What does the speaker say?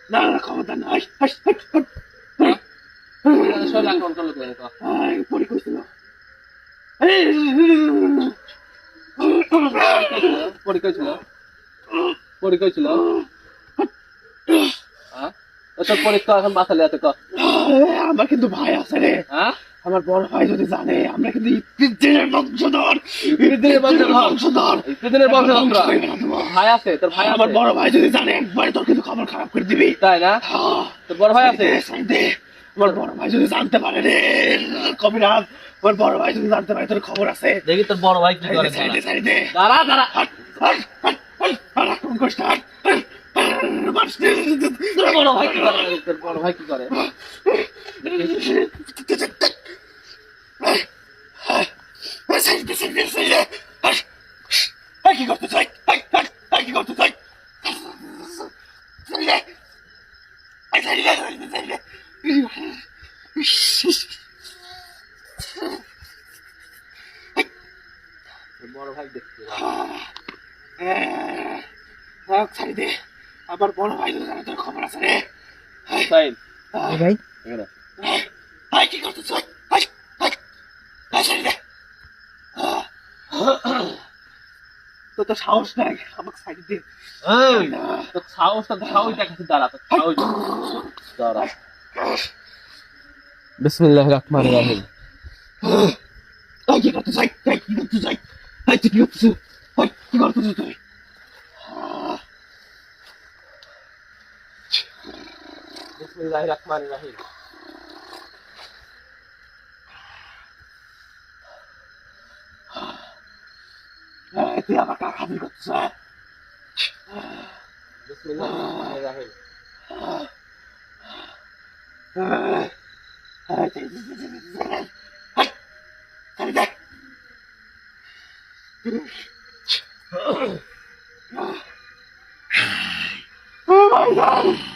না না ক্ষমতা নাই শরীর আক্রমণ করলো কেন পরি কইছিল পরীক্ষা ছিল পরীক্ষা ছিল তোর পরীক্ষা এখন বাঁচালে এত আমার কিন্তু ভাই আছে রে হ্যাঁ আমার বড় ভাই যদি জানে আমরা কিন্তু ইফতিদের বংশধর ভাই আছে তোর ভাই আমার বড় ভাই যদি জানে একবার তোর কিন্তু খবর খারাপ করে দিবি তাই না তোর বড় ভাই আছে আমার বড় ভাই যদি জানতে পারে রে কবিরাজ আমার বড় ভাই যদি জানতে পারে তোর খবর আছে দেখি তোর বড় ভাই কি করে দাঁড়া দাঁড়া তোর বড় ভাই কি করে তোর বড় ভাই কি করে কি করতে চাই কি করতে চাই বড় ভাই দেখতে ছাড়ি দে আমার বড় ভাই জানে তোর খবর আছে রে ভাই ভাই কি করতে চাই ছাড়ি দে তোর তো সাহস নাই আমাকে ছাড়ি দে তোর সাহসটা সাহসটা কাছে দাঁড়া তোর সাহস দাঁড়া বিসমিল্লাহির রহমানির রহিম কি করতে চাই কি করতে চাই কি করতে কি করতে তুই বিসমিল্লাহির রহমানির রহিম তুই আমার কার খাতির করছিস বিসমিল্লাহির রহমানির রহিম Oh my God!